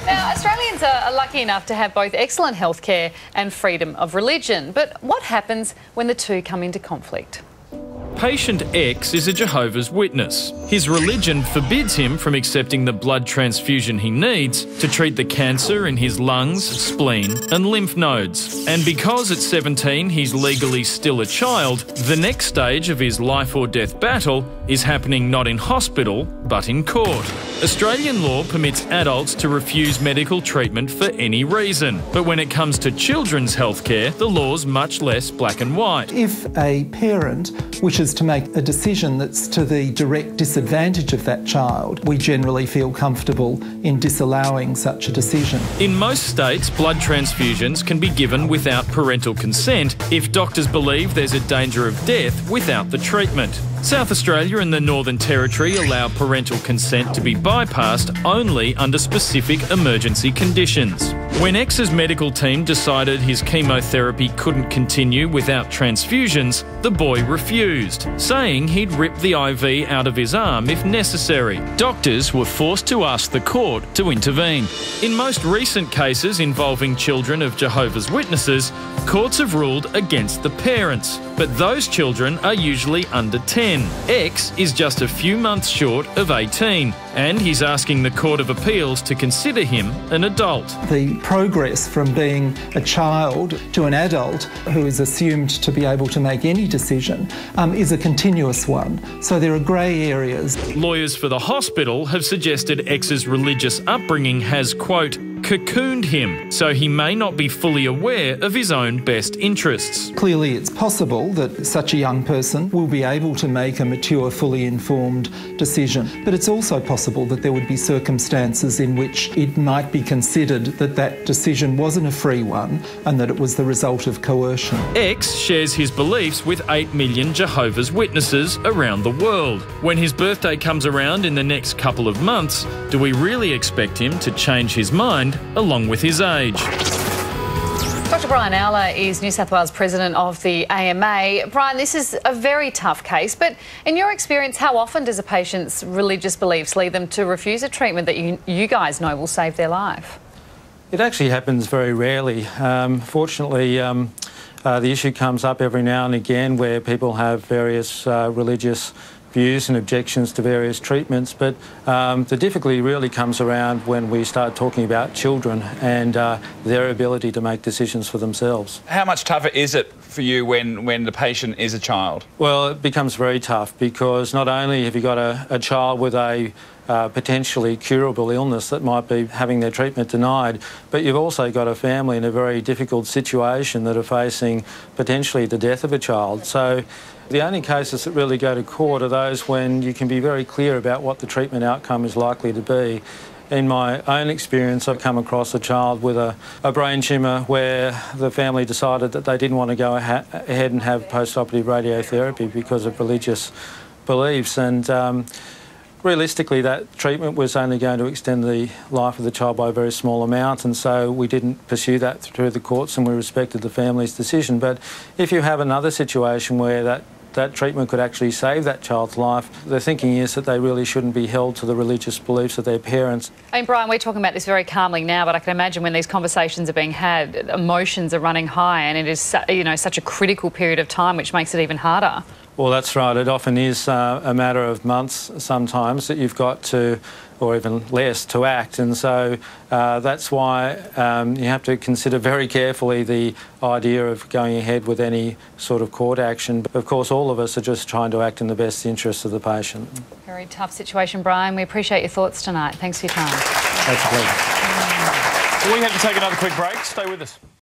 Now, Australians are lucky enough to have both excellent healthcare and freedom of religion. But what happens when the two come into conflict? Patient X is a Jehovah's Witness. His religion forbids him from accepting the blood transfusion he needs to treat the cancer in his lungs, spleen and lymph nodes. And because at 17 he's legally still a child, the next stage of his life or death battle is happening not in hospital but in court. Australian law permits adults to refuse medical treatment for any reason. But when it comes to children's healthcare, the law's much less black and white. If a parent wishes to make a decision that's to the direct disadvantage of that child, we generally feel comfortable in disallowing such a decision. In most states, blood transfusions can be given without parental consent if doctors believe there's a danger of death without the treatment. South Australia and the Northern Territory allow parental consent to be bypassed only under specific emergency conditions. When X's medical team decided his chemotherapy couldn't continue without transfusions, the boy refused, saying he'd rip the IV out of his arm if necessary. Doctors were forced to ask the court to intervene. In most recent cases involving children of Jehovah's Witnesses, courts have ruled against the parents, but those children are usually under 10. X is just a few months short of 18, and he's asking the Court of Appeals to consider him an adult. The progress from being a child to an adult who is assumed to be able to make any decision is a continuous one. So there are grey areas. Lawyers for the hospital have suggested X's religious upbringing has, quote, cocooned him, so he may not be fully aware of his own best interests. Clearly it's possible that such a young person will be able to make a mature, fully informed decision, but it's also possible that there would be circumstances in which it might be considered that that decision wasn't a free one and that it was the result of coercion. X shares his beliefs with 8 million Jehovah's Witnesses around the world. When his birthday comes around in the next couple of months, do we really expect him to change his mind along with his age? Dr Brian Owler is New South Wales President of the AMA. Brian, this is a very tough case, but in your experience, how often does a patient's religious beliefs lead them to refuse a treatment that you guys know will save their life? It actually happens very rarely. Fortunately, the issue comes up every now and again where people have various religious views and objections to various treatments, but the difficulty really comes around when we start talking about children and their ability to make decisions for themselves. How much tougher is it for you when the patient is a child? Well, it becomes very tough because not only have you got a child with a potentially curable illness that might be having their treatment denied, but you've also got a family in a very difficult situation that are facing potentially the death of a child. So the only cases that really go to court are those when you can be very clear about what the treatment outcome is likely to be. In my own experience, I've come across a child with a brain tumour where the family decided that they didn't want to go ahead and have post-operative radiotherapy because of religious beliefs, and realistically, that treatment was only going to extend the life of the child by a very small amount, and so we didn't pursue that through the courts and we respected the family's decision. But if you have another situation where that treatment could actually save that child's life, the thinking is that they really shouldn't be held to the religious beliefs of their parents. I mean, Brian, we're talking about this very calmly now, but I can imagine when these conversations are being had, emotions are running high, and it is, such a critical period of time, which makes it even harder. Well, that's right. It often is a matter of months sometimes that you've got to, or even less, to act. And so that's why you have to consider very carefully the idea of going ahead with any sort of court action. But of course, all of us are just trying to act in the best interests of the patient. Very tough situation, Brian. We appreciate your thoughts tonight. Thanks for your time. That's a pleasure. We have to take another quick break. Stay with us.